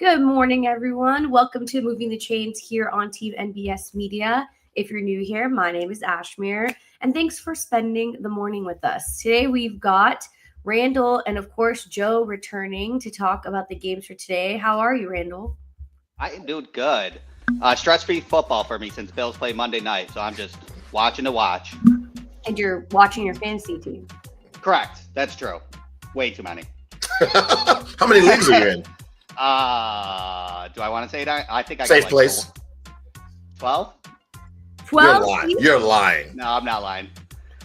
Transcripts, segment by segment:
Good morning, everyone. Welcome to Moving the Chains here on Team NBS Media. If you're new here, my name is Ashmere, and thanks for spending the morning with us. Today, we've got Randall and, of course, Joe returning to talk about the games for today. How are you, Randall? I am doing good. Stress-free football for me since Bills play Monday night, so I'm just watching to watch. And you're watching your fantasy team. Correct. That's true. Way too many. How many leagues are you in? Do I want to say that? I think I Safe got place. 12? 12? You're lying. No, I'm not lying.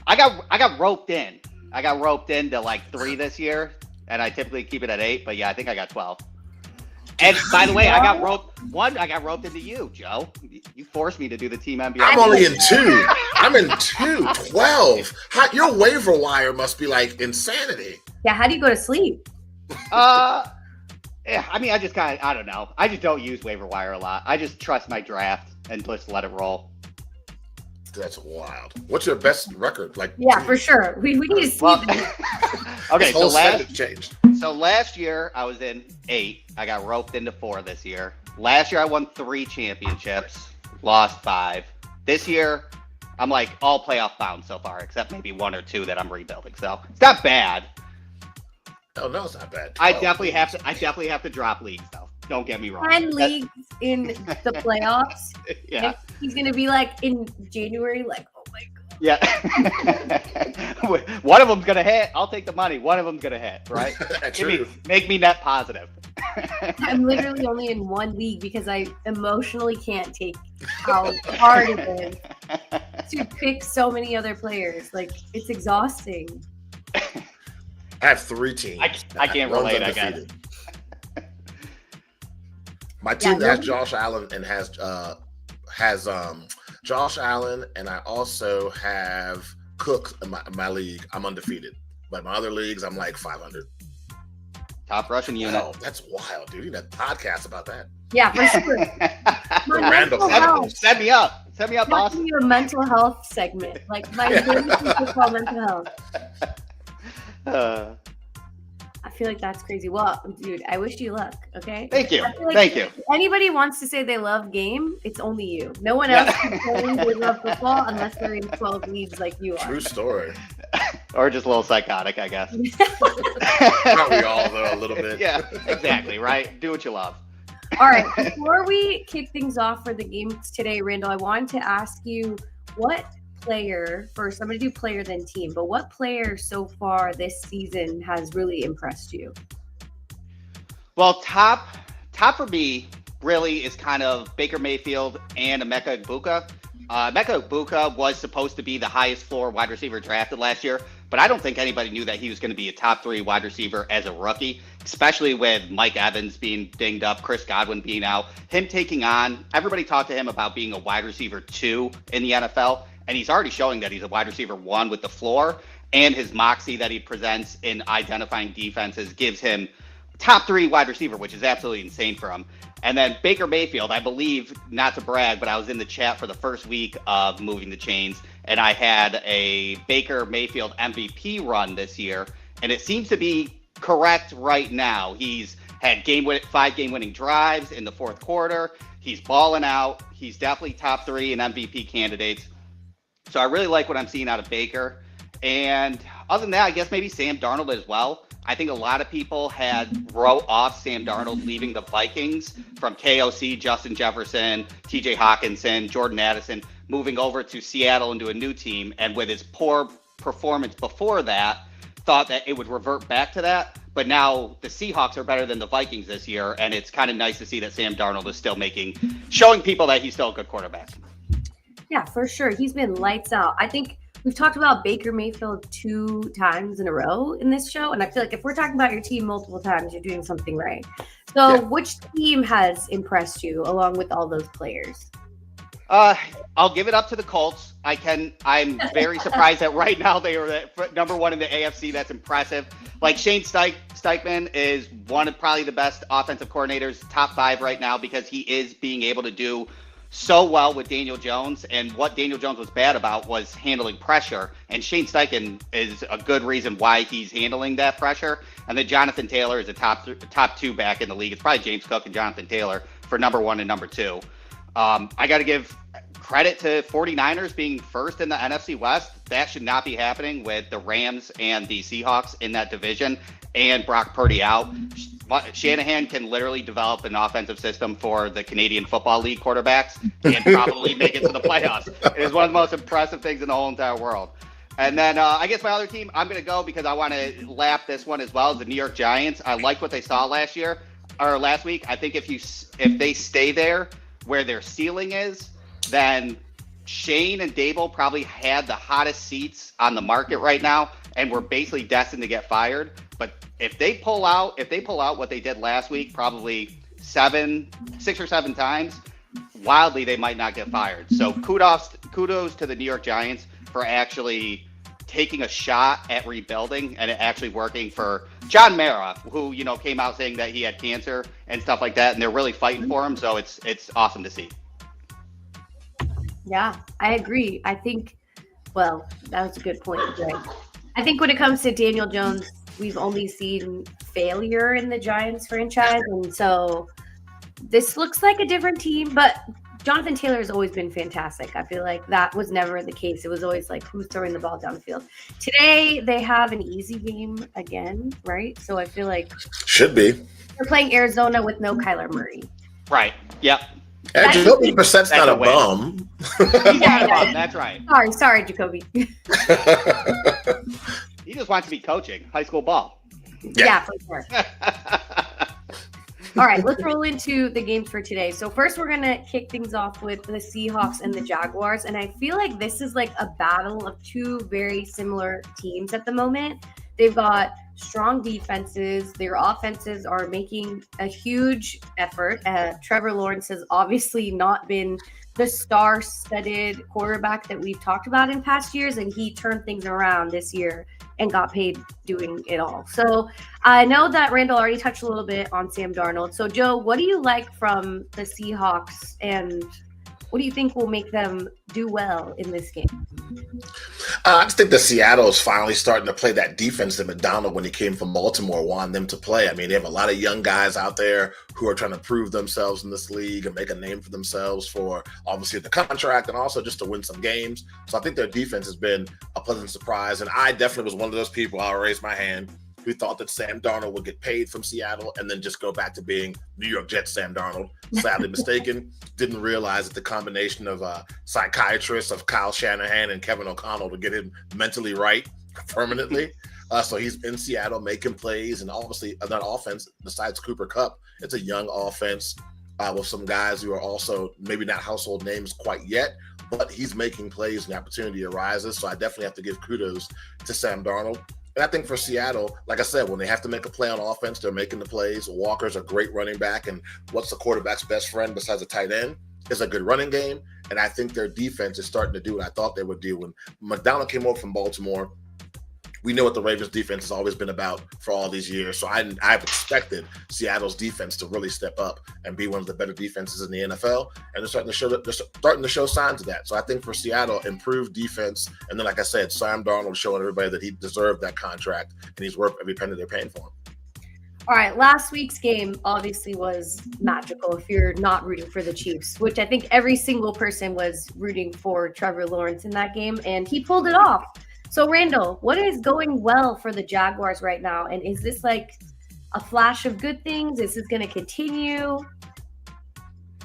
I got roped in. I got roped into like 3 this year, and I typically keep it at 8. But yeah, I think I got 12. And by the way, I got roped into you, Joe. You forced me to do the Team NBS. I'm only in 2. I'm in 2. 12. Your waiver wire must be like insanity. Yeah, how do you go to sleep? Yeah, I mean, I don't know. I just don't use waiver wire a lot. I just trust my draft and just let it roll. That's wild. What's your best record? Yeah, for sure. We need to see Okay, changed. So last year I was in 8. I got roped into 4 this year. Last year I won 3 championships, lost 5. This year I'm like all playoff bound so far, except maybe 1 or 2 that I'm rebuilding. So it's not bad. Oh no, it's not bad. I definitely have to drop leagues though. Don't get me wrong. 10 leagues in the playoffs. Yeah. He's going to be like in January, like, oh my God. Yeah. One of them's going to hit. I'll take the money. One of them's going to hit, right? True. Make me net positive. I'm literally only in 1 league because I emotionally can't take how hard it is to pick so many other players. Like, it's exhausting. I have 3 teams. I can't relate, I guess. My team has Josh Allen and has Josh Allen, and I also have Cook in my league. I'm undefeated, but my other leagues I'm like 500. Top rushing unit. Oh, that's wild, dude. You need a podcast about that. Yeah, for sure. Randall, set me up. Set me up, boss. You a mental health segment, like my football mental health. I feel like that's crazy. Well, dude, I wish you luck. Okay. Thank you. Like Thank you. If anybody wants to say they love game, it's only you. No one else can claim they love football unless they're in 12 leagues like you are. True story. Or just a little psychotic, I guess. Aren't we all though a little bit? Yeah, exactly. Right. Do what you love. All right. Before we kick things off for the games today, Randall, I wanted to ask you what player first. I'm going to do player then team, but what player so far this season has really impressed you? Well, top for me really is kind of Baker Mayfield and Emeka Egbuka. Emeka Egbuka was supposed to be the highest floor wide receiver drafted last year, but I don't think anybody knew that he was going to be a top 3 wide receiver as a rookie, especially with Mike Evans being dinged up, Chris Godwin being out, him taking on, everybody talked to him about being a wide receiver 2 in the NFL. And he's already showing that he's a wide receiver 1 with the floor, and his moxie that he presents in identifying defenses gives him top 3 wide receiver, which is absolutely insane for him. And then Baker Mayfield, I believe, not to brag, but I was in the chat for the first week of Moving the Chains, and I had a Baker Mayfield MVP run this year, and it seems to be correct right now. He's had 5 game-winning drives in the 4th quarter. He's balling out. He's definitely top 3 in MVP candidates. So I really like what I'm seeing out of Baker. And other than that, I guess maybe Sam Darnold as well. I think a lot of people wrote off Sam Darnold leaving the Vikings from KOC, Justin Jefferson, TJ Hawkinson, Jordan Addison, moving over to Seattle into a new team. And with his poor performance before that, thought that it would revert back to that. But now the Seahawks are better than the Vikings this year. And it's kind of nice to see that Sam Darnold is still showing people that he's still a good quarterback. Yeah, for sure. He's been lights out. I think we've talked about Baker Mayfield 2 times in a row in this show. And I feel like if we're talking about your team multiple times, you're doing something right. So Which team has impressed you along with all those players? I'll give it up to the Colts. I'm very surprised that right now they are number 1 in the AFC. That's impressive. Like Shane Steichen is one of probably the best offensive coordinators, top 5 right now, because he is being able to do so well with Daniel Jones, and what Daniel Jones was bad about was handling pressure, and Shane Steichen is a good reason why he's handling that pressure. And then Jonathan Taylor is a top two back in the league. It's probably James Cook and Jonathan Taylor for number 1 and number 2. I got to give credit to 49ers being first in the NFC West. That should not be happening with the Rams and the Seahawks in that division and Brock Purdy out. Shanahan can literally develop an offensive system for the Canadian Football League quarterbacks and probably make it to the playoffs. It is one of the most impressive things in the whole entire world. And then I guess my other team, I'm going to go because I want to lap this one as well, is the New York Giants. I liked what they saw last week. I think if they stay there where their ceiling is, then Shane and Dable probably had the hottest seats on the market right now, and we're basically destined to get fired. But if they pull out what they did last week, probably 6 or 7 times, wildly they might not get fired. So kudos to the New York Giants for actually taking a shot at rebuilding and it actually working for John Mara, who came out saying that he had cancer and stuff like that, and they're really fighting for him. So it's awesome to see. Yeah, I agree. I think, well, that was a good point, Greg. I think when it comes to Daniel Jones, we've only seen failure in the Giants franchise. And so this looks like a different team, but Jonathan Taylor has always been fantastic. I feel like that was never the case. It was always like, who's throwing the ball down the field? Today, they have an easy game again, right? So I feel like should be. They're playing Arizona with no Kyler Murray. Right. Yep. Jacoby Brissett's not a bum. He's not a bum. That's right. Sorry, Jacoby. He just wants to be coaching high school ball. Yeah, for sure. All right, let's roll into the games for today. So first, we're going to kick things off with the Seahawks and the Jaguars. And I feel like this is like a battle of two very similar teams at the moment. They've got strong defenses. Their offenses are making a huge effort. Trevor Lawrence has obviously not been the star-studded quarterback that we've talked about in past years, and he turned things around this year and got paid doing it all. So I know that Randall already touched a little bit on Sam Darnold. So Joe, what do you like from the Seahawks, and what do you think will make them do well in this game? I just think that Seattle is finally starting to play that defense that McDonald, when he came from Baltimore, wanted them to play. I mean, they have a lot of young guys out there who are trying to prove themselves in this league and make a name for themselves for obviously the contract and also just to win some games. So I think their defense has been a pleasant surprise. And I definitely was one of those people, I'll raise my hand, who thought that Sam Darnold would get paid from Seattle and then just go back to being New York Jets Sam Darnold. Sadly mistaken. Didn't realize that the combination of psychiatrists of Kyle Shanahan and Kevin O'Connell to get him mentally right permanently. So he's in Seattle making plays, and obviously that offense, besides Cooper Kupp, it's a young offense with some guys who are also maybe not household names quite yet, but he's making plays and the opportunity arises. So I definitely have to give kudos to Sam Darnold. And I think for Seattle, like I said, when they have to make a play on offense, they're making the plays. Walker's a great running back, and what's the quarterback's best friend besides a tight end is a good running game. And I think their defense is starting to do what I thought they would do. When McDonald came over from Baltimore, we know what the Ravens defense has always been about for all these years. So I've expected Seattle's defense to really step up and be one of the better defenses in the NFL. And they're starting to show signs of that. So I think for Seattle, improved defense. And then, like I said, Sam Darnold showing everybody that he deserved that contract and he's worth every penny they're paying for him. All right, last week's game obviously was magical if you're not rooting for the Chiefs, which I think every single person was rooting for Trevor Lawrence in that game, and he pulled it off. So, Randall, what is going well for the Jaguars right now? And is this like a flash of good things? Is this going to continue?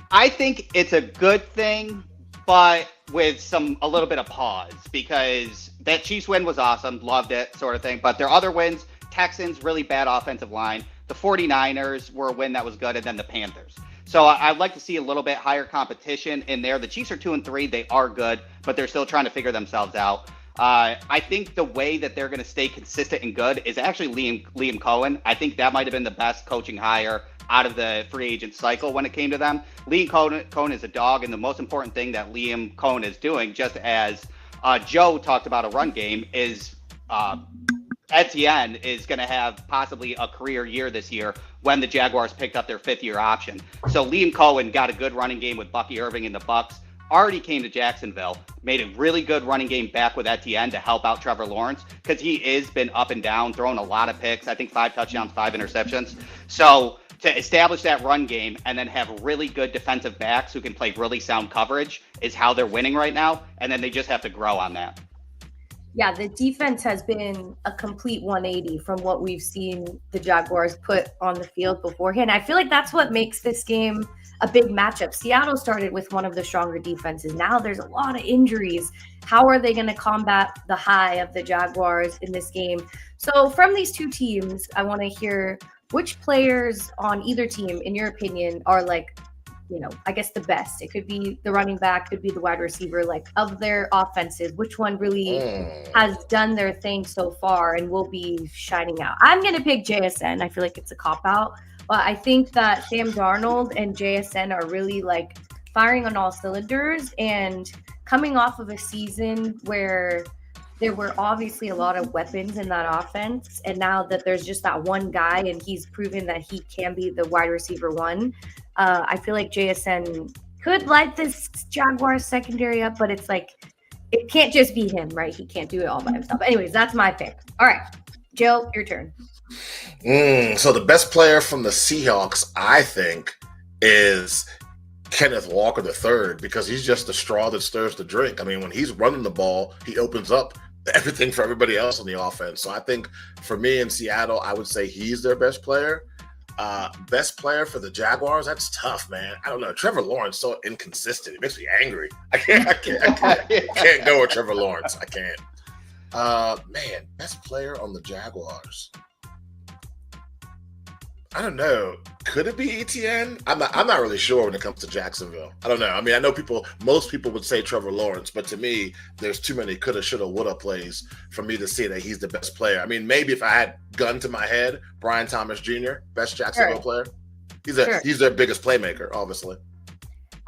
I think it's a good thing, but with a little bit of pause, because that Chiefs win was awesome, loved it, sort of thing. But their other wins, Texans, really bad offensive line. The 49ers were a win that was good, and then the Panthers. So I'd like to see a little bit higher competition in there. The Chiefs are 2-3. They are good, but they're still trying to figure themselves out. I think the way that they're going to stay consistent and good is actually Liam Cohen. I think that might have been the best coaching hire out of the free agent cycle when it came to them. Liam Cohen is a dog, and the most important thing that Liam Cohen is doing, just as Joe talked about a run game, is Etienne is going to have possibly a career year this year when the Jaguars picked up their 5th-year option. So Liam Cohen got a good running game with Bucky Irving in the Bucs. already came to Jacksonville, made a really good running game back with Etienne to help out Trevor Lawrence, because he has been up and down, throwing a lot of picks. I think 5 touchdowns, 5 interceptions. So to establish that run game and then have really good defensive backs who can play really sound coverage is how they're winning right now. And then they just have to grow on that. Yeah, the defense has been a complete 180 from what we've seen the Jaguars put on the field beforehand. I feel like that's what makes this game a big matchup. Seattle started with one of the stronger defenses. Now there's a lot of injuries. How are they going to combat the high of the Jaguars in this game? So from these two teams, I want to hear which players on either team, in your opinion, are like, I guess the best. It could be the running back, could be the wide receiver, like of their offenses, which one really has done their thing so far and will be shining out. I'm going to pick JSN. I feel like it's a cop-out, but I think that Sam Darnold and JSN are really like firing on all cylinders and coming off of a season where there were obviously a lot of weapons in that offense. And now that there's just that one guy and he's proven that he can be the wide receiver one, I feel like JSN could light this Jaguars secondary up, but it's like, it can't just be him, right? He can't do it all by himself. Anyways, that's my pick. All right, Joe, your turn. So the best player from the Seahawks, I think, is Kenneth Walker III, because he's just the straw that stirs the drink. I mean, when he's running the ball, he opens up everything for everybody else on the offense. So I think for me in Seattle, I would say he's their best player. Best player for the Jaguars, that's tough, man. I don't know. Trevor Lawrence so inconsistent. It makes me angry. I can't go with Trevor Lawrence. I can't. Man, best player on the Jaguars. I don't know. Could it be Etienne? I'm not really sure when it comes to Jacksonville. I don't know. I mean, I know most people would say Trevor Lawrence, but to me, there's too many coulda, shoulda, woulda plays for me to see that he's the best player. I mean, maybe if I had gun to my head, Brian Thomas Jr., best Jacksonville player. He's their biggest playmaker, obviously.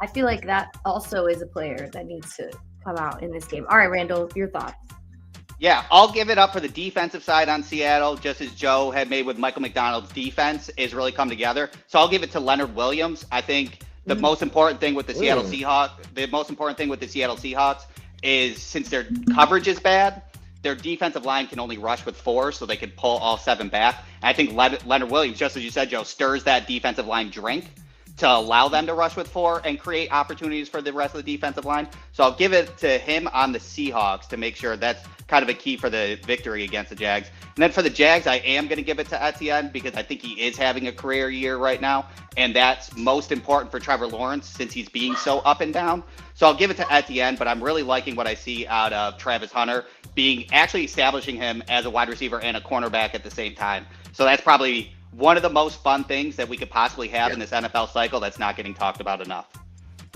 I feel like that also is a player that needs to come out in this game. All right, Randall, your thoughts. Yeah, I'll give it up for the defensive side on Seattle, just as Joe had made with Michael McDonald's defense is really come together. So I'll give it to Leonard Williams. I think the most important thing with the Seattle Seahawks is, since their coverage is bad, their defensive line can only rush with 4, so they can pull all 7 back. And I think Leonard Williams, just as you said, Joe, stirs that defensive line drink to allow them to rush with 4 and create opportunities for the rest of the defensive line. So I'll give it to him on the Seahawks to make sure that's kind of a key for the victory against the Jags. And then for the Jags, I am going to give it to Etienne, because I think he is having a career year right now, and that's most important for Trevor Lawrence since he's being so up and down. So I'll give it to Etienne, but I'm really liking what I see out of Travis Hunter, actually establishing him as a wide receiver and a cornerback at the same time. So that's probably one of the most fun things that we could possibly have in this NFL cycle that's not getting talked about enough.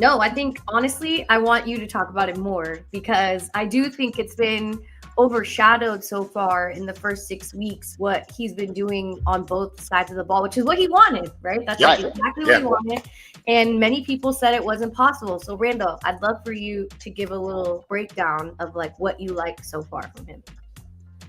No, I think, honestly, I want you to talk about it more, because I do think it's been overshadowed so far in the first 6 weeks what he's been doing on both sides of the ball, which is what he wanted, right? That's exactly what he wanted. And many people said it wasn't possible. So, Randall, I'd love for you to give a little breakdown of like what you like so far from him.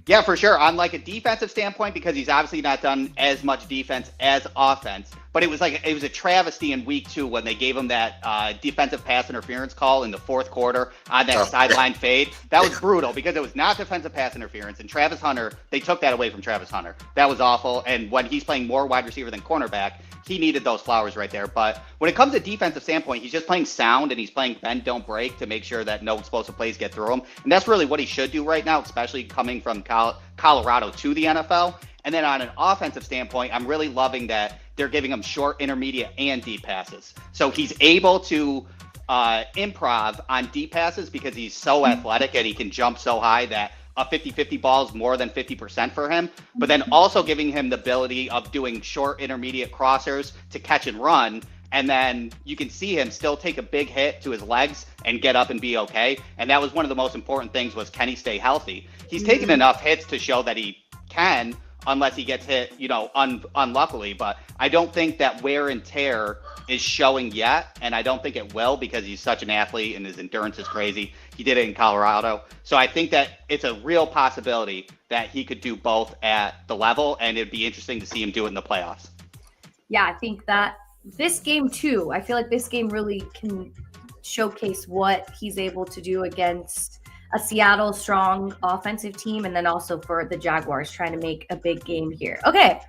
Yeah, for sure. On like a defensive standpoint, because he's obviously not done as much defense as offense, but it was a travesty in week 2 when they gave him that defensive pass interference call in the 4th quarter on that sideline fade. That was brutal, because it was not defensive pass interference. And Travis Hunter, they took that away from Travis Hunter. That was awful. And when he's playing more wide receiver than cornerback, he needed those flowers right there. But when it comes to defensive standpoint, he's just playing sound, and he's playing bend, don't break to make sure that no explosive plays get through him. And that's really what he should do right now, especially coming from Colorado to the NFL. And then on an offensive standpoint, I'm really loving that they're giving him short, intermediate, and deep passes. So he's able to improv on deep passes because he's so athletic and he can jump so high that a 50-50 ball is more than 50% for him, but then also giving him the ability of doing short, intermediate crossers to catch and run. And then you can see him still take a big hit to his legs and get up and be okay. And that was one of the most important things, was can he stay healthy? He's taken enough hits to show that he can, unless he gets hit, unluckily. But I don't think that wear and tear is showing yet, and I don't think it will, because he's such an athlete and his endurance is crazy. He did it in Colorado. So I think that it's a real possibility that he could do both at the level, and it'd be interesting to see him do it in the playoffs. Yeah, I think that this game too, I feel like this game really can showcase what he's able to do against a Seattle strong offensive team, and then also for the Jaguars trying to make a big game here. Okay,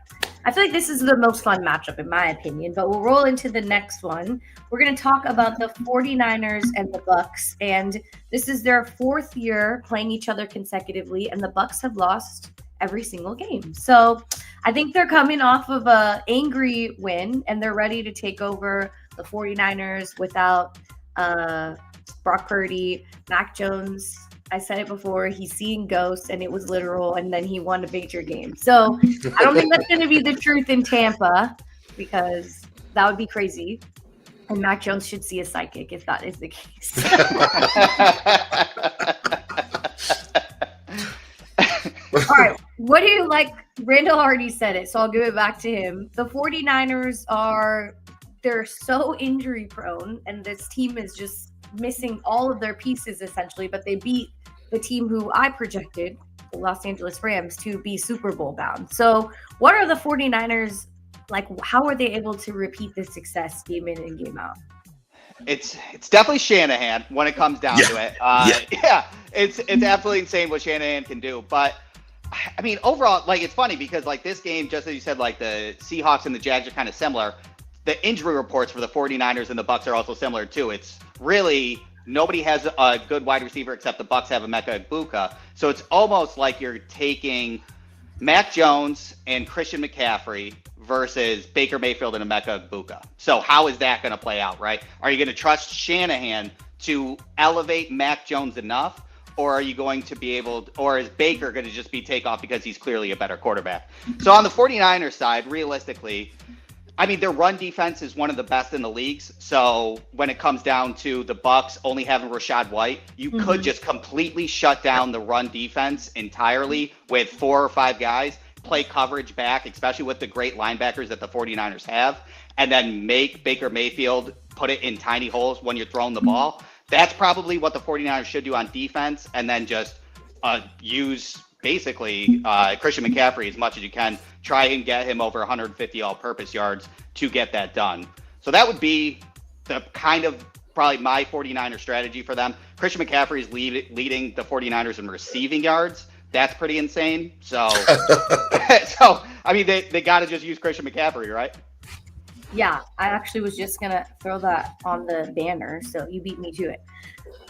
I feel like this is the most fun matchup in my opinion, but we'll roll into the next one. We're going to talk about the 49ers and the Bucs, and this is their fourth year playing each other consecutively, and the Bucs have lost every single game. So I think they're coming off of a angry win, and they're ready to take over the 49ers without Brock Purdy. Mac Jones, I said it before, he's seeing ghosts, and it was literal, and then he won a major game. So I don't think that's going to be the truth in Tampa, because that would be crazy. And Mac Jones should see a psychic if that is the case. All right, what do you like? Randall already said it, so I'll give it back to him. The 49ers they're so injury prone, and this team is just missing all of their pieces essentially, but they beat the team who I projected, the Los Angeles Rams, to be Super Bowl bound. So what are the 49ers like? How are they able to repeat this success game in and game out? It's definitely Shanahan when it comes down to it. It's absolutely insane what Shanahan can do. But I mean, overall, like, it's funny because like this game, just as you said, like the Seahawks and the Jags are kind of similar. The injury reports for the 49ers and the Bucs are also similar too. It's really nobody has a good wide receiver except the Bucs have Emeka Egbuka. So it's almost like you're taking Mac Jones and Christian McCaffrey versus Baker Mayfield and Emeka Egbuka. So how is that going to play out, right? Are you going to trust Shanahan to elevate Mac Jones enough? Or are you going to be able, or is Baker going to just be takeoff because he's clearly a better quarterback? So on the 49ers side, realistically, I mean, their run defense is one of the best in the leagues. So when it comes down to the Bucs only having Rachaad White, you could just completely shut down the run defense entirely with 4 or 5 guys, play coverage back, especially with the great linebackers that the 49ers have, and then make Baker Mayfield put it in tiny holes when you're throwing the ball. That's probably what the 49ers should do on defense, and then just use basically Christian McCaffrey as much as you can. Try and get him over 150 all-purpose yards to get that done. So that would be the kind of probably my 49er strategy for them. Christian McCaffrey is leading the 49ers in receiving yards. That's pretty insane. So, I mean, they got to just use Christian McCaffrey, right? Yeah, I actually was just going to throw that on the banner, so you beat me to it.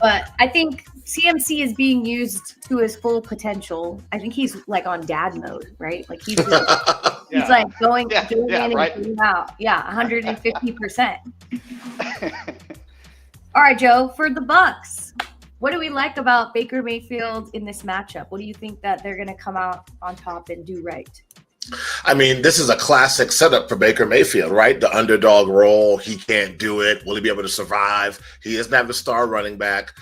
But I think CMC is being used to his full potential. I think he's like on dad mode, right? Like he's like going in and going out. Yeah, 150%. All right, Joe, for the Bucs, what do we like about Baker Mayfield in this matchup? What do you think that they're going to come out on top and do right? I mean, this is a classic setup for Baker Mayfield, right? The underdog role. He can't do it. Will he be able to survive? He doesn't have a star running back.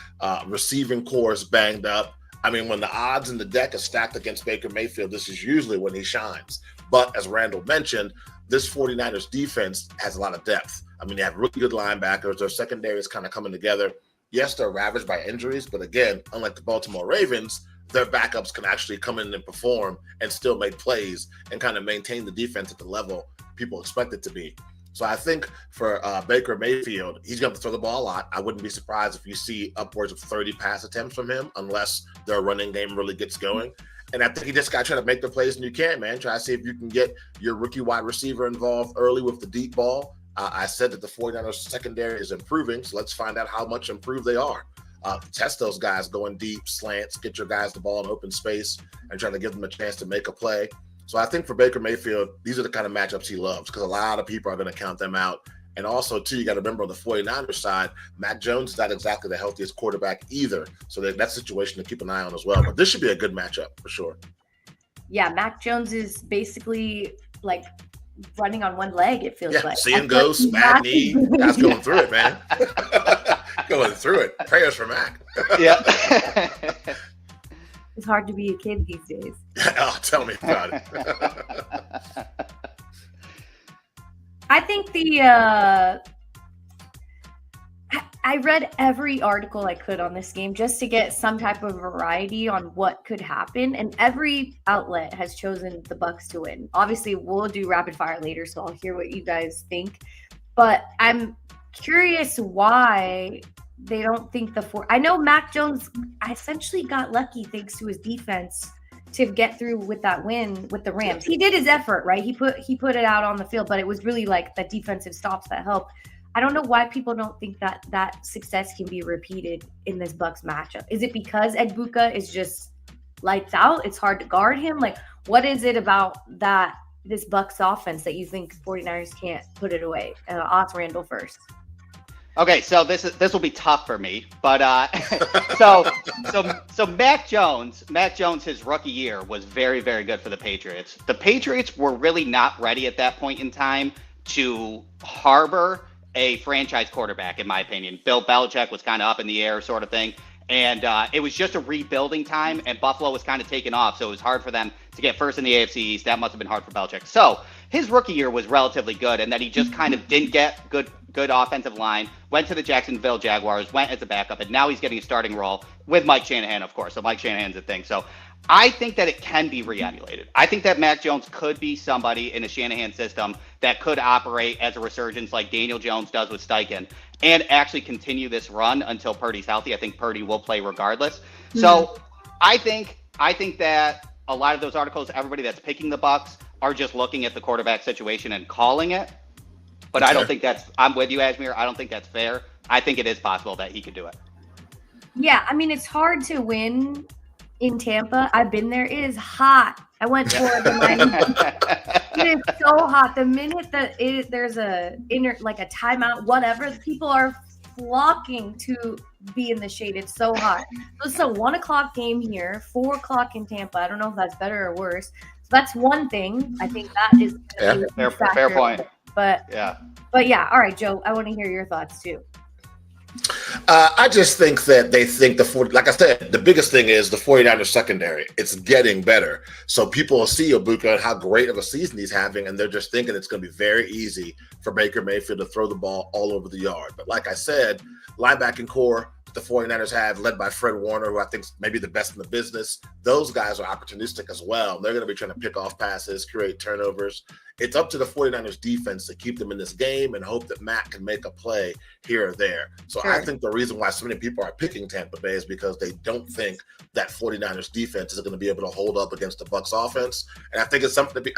Receiving core is banged up. I mean, when the odds in the deck are stacked against Baker Mayfield, this is usually when he shines. But as Randall mentioned, this 49ers defense has a lot of depth. I mean, they have really good linebackers. Their secondary is kind of coming together. Yes, they're ravaged by injuries, but again, unlike the Baltimore Ravens, their backups can actually come in and perform and still make plays and kind of maintain the defense at the level people expect it to be. So I think for Baker Mayfield, he's going to throw the ball a lot. I wouldn't be surprised if you see upwards of 30 pass attempts from him unless their running game really gets going. And I think you just got to try to make the plays and you can, man. Try to see if you can get your rookie wide receiver involved early with the deep ball. I said that the 49ers secondary is improving, so let's find out how much improved they are. Test those guys going deep, slants, get your guys the ball in open space and trying to give them a chance to make a play. So I think for Baker Mayfield, these are the kind of matchups he loves because a lot of people are going to count them out. And also, too, you got to remember on the 49ers side, Mac Jones is not exactly the healthiest quarterback either. So that's a situation to keep an eye on as well. But this should be a good matchup for sure. Yeah, Mac Jones is basically like running on one leg, it feels like. Seeing ghosts, bad knee. That's going through it, man. Going through it. Prayers for Mac. Yeah. It's hard to be a kid these days. Oh, tell me about it. I think I read every article I could on this game just to get some type of variety on what could happen, and every outlet has chosen the Bucs to win. Obviously, we'll do rapid fire later, so I'll hear what you guys think. But I'm curious why they don't think I know Mac Jones essentially got lucky thanks to his defense to get through with that win with the Rams. He did his effort, right? He put it out on the field, but it was really like the defensive stops that helped. I don't know why people don't think that success can be repeated in this Bucs matchup. Is it because Egbuka is just lights out? It's hard to guard him? Like, what is it about this Bucs offense that you think 49ers can't put it away? Ask Randall first. Okay, so this will be tough for me, but so Mac Jones, his rookie year was very, very good for the Patriots. The Patriots were really not ready at that point in time to harbor a franchise quarterback, in my opinion. Bill Belichick was kind of up in the air, sort of thing, and it was just a rebuilding time. And Buffalo was kind of taking off, so it was hard for them to get first in the AFC East. That must have been hard for Belichick. So his rookie year was relatively good, and then he just kind of didn't get good offensive line, went to the Jacksonville Jaguars, went as a backup, and now he's getting a starting role with Mike Shanahan, of course. So Mike Shanahan's a thing. So I think that it can be re-emulated. I think that Mac Jones could be somebody in a Shanahan system that could operate as a resurgence like Daniel Jones does with Steichen and actually continue this run until Purdy's healthy. I think Purdy will play regardless. Mm-hmm. So I think that a lot of those articles, everybody that's picking the Bucs are just looking at the quarterback situation and calling it. But okay. I don't think I'm with you, Ashmere. I don't think that's fair. I think it is possible that he could do it. Yeah, I mean, it's hard to win in Tampa. I've been there. It is hot. I went for the It is so hot. The minute that there's a timeout, whatever, people are flocking to be in the shade. It's so hot. So it's a 1:00 game here, 4:00 in Tampa. I don't know if that's better or worse. So that's one thing. I think that is fair point. But yeah. All right, Joe, I want to hear your thoughts too. I just think that they think like I said, the biggest thing is the 49ers secondary. It's getting better. So people will see Egbuka and how great of a season he's having, and they're just thinking it's going to be very easy for Baker Mayfield to throw the ball all over the yard. But like I said, linebacking core the 49ers have, led by Fred Warner, who I think is maybe the best in the business. Those guys are opportunistic as well. They're going to be trying to pick off passes, create turnovers. It's up to the 49ers defense to keep them in this game and hope that Matt can make a play here or there. So sure. I think the reason why so many people are picking Tampa Bay is because they don't think that 49ers defense is going to be able to hold up against the Bucs offense. And I think it's something we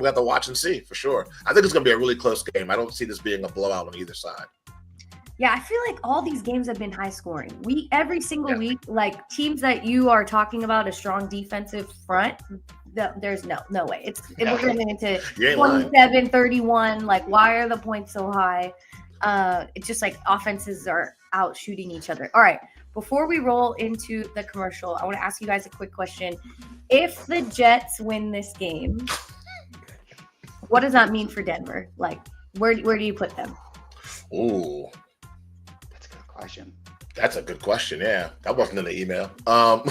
have to watch and see for sure. I think it's going to be a really close game. I don't see this being a blowout on either side. Yeah, I feel like all these games have been high scoring. every single week, like teams that you are talking about a strong defensive front, there's no way. We're going into 27-31. Like, why are the points so high? It's just like offenses are out shooting each other. All right, before we roll into the commercial, I want to ask you guys a quick question. If the Jets win this game, what does that mean for Denver? Like, where do you put them? Ooh. Question. That's a good question. Yeah, that wasn't in the email. Talk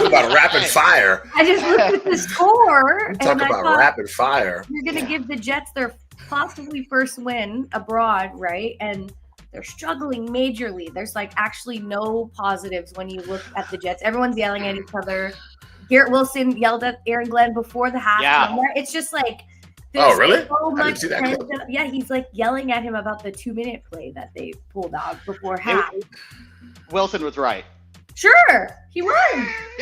about rapid fire. I just looked at the score. Talk about rapid fire. You're going to give the Jets their possibly first win abroad, right? And they're struggling majorly. There's like actually no positives when you look at the Jets. Everyone's yelling at each other. Garrett Wilson yelled at Aaron Glenn before the half. Yeah. It's just like. Oh, really? So much yeah, he's like yelling at him about the 2-minute play that they pulled out before half. Wilson was right. Sure, he won.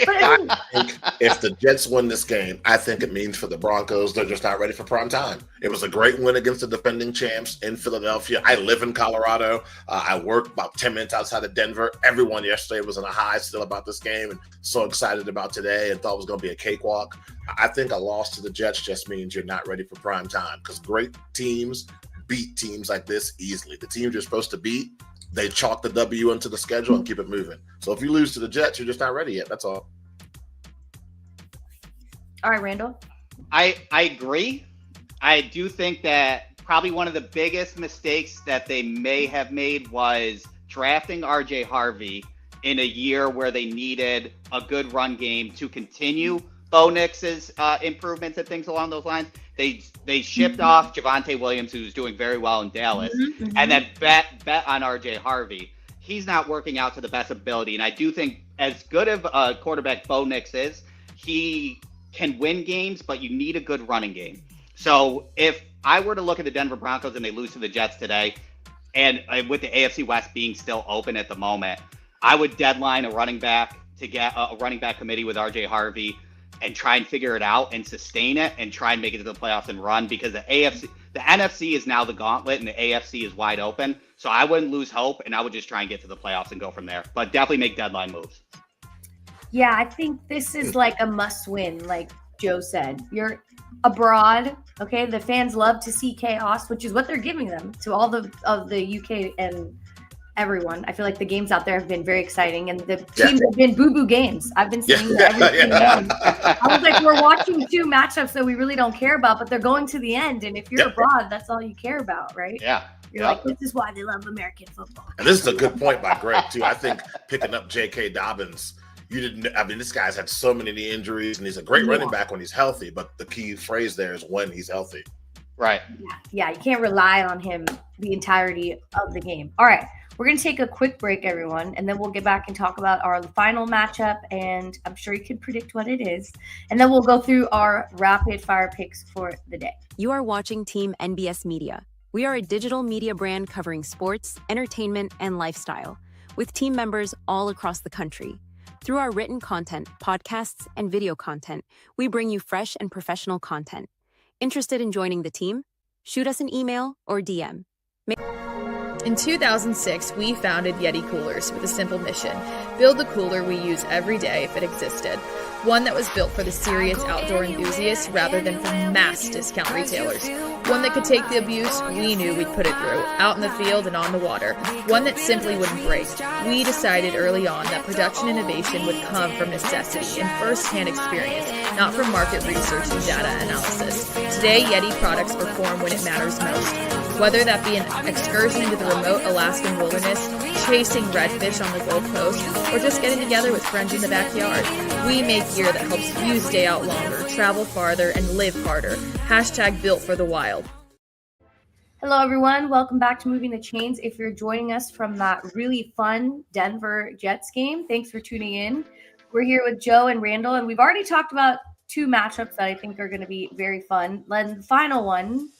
But I think if the Jets win this game, I think it means for the Broncos, they're just not ready for prime time. It was a great win against the defending champs in Philadelphia. I live in Colorado. I work about 10 minutes outside of Denver. Everyone yesterday was on a high still about this game and so excited about today and thought it was going to be a cakewalk. I think a loss to the Jets just means you're not ready for prime time because great teams beat teams like this easily. The teams you're supposed to beat, they chalk the W into the schedule and keep it moving. So if you lose to the Jets, you're just not ready yet. That's all. All right, Randall. I agree. I do think that probably one of the biggest mistakes that they may have made was drafting RJ Harvey in a year where they needed a good run game to continue Bo Nix's improvements and things along those lines. They shipped off Javonte Williams, who's doing very well in Dallas, and then bet on RJ Harvey. He's not working out to the best ability, and I do think as good of a quarterback Bo Nix is, he can win games, but you need a good running game. So if I were to look at the Denver Broncos and they lose to the Jets today, And with the AFC West being still open at the moment, I would deadline a running back to get a running back committee with RJ Harvey and try and figure it out and sustain it and try and make it to the playoffs and run, because the NFC is now the gauntlet and the AFC is wide open. So I wouldn't lose hope, and I would just try and get to the playoffs and go from there. But definitely make deadline moves. Yeah, I think this is like a must win, like Joe said. You're abroad, okay? The fans love to see chaos, which is what they're giving them to all of the UK and everyone. I feel like the games out there have been very exciting, and the teams have been boo-boo games. I've been seeing every single game. I was like, we're watching two matchups that we really don't care about, but they're going to the end, and if you're abroad, that's all you care about, right? Yeah. You're like, this is why they love American football. And this is a good point by Greg, too. I think picking up J.K. Dobbins, this guy's had so many knee injuries, and he's a great running back when he's healthy, but the key phrase there is when he's healthy. Right. Yeah, you can't rely on him the entirety of the game. All right, we're going to take a quick break, everyone, and then we'll get back and talk about our final matchup, and I'm sure you can predict what it is. And then we'll go through our rapid fire picks for the day. You are watching Team NBS Media. We are a digital media brand covering sports, entertainment, and lifestyle, with team members all across the country. Through our written content, podcasts, and video content, we bring you fresh and professional content. Interested in joining the team? Shoot us an email or DM. In 2006, we founded Yeti Coolers with a simple mission: build the cooler we use every day if it existed. One that was built for the serious outdoor enthusiasts rather than for mass discount retailers. One that could take the abuse we knew we'd put it through, out in the field and on the water. One that simply wouldn't break. We decided early on that production innovation would come from necessity and first-hand experience, not from market research and data analysis. Today, Yeti products perform when it matters most. Whether that be an excursion into the remote Alaskan wilderness, chasing redfish on the Gold Coast, or just getting together with friends in the backyard, we make gear that helps you stay out longer, travel farther, and live harder. # built for the wild. Hello, everyone. Welcome back to Moving the Chains. If you're joining us from that really fun Denver Jets game, thanks for tuning in. We're here with Joe and Randall, and we've already talked about two matchups that I think are going to be very fun. Then the final one,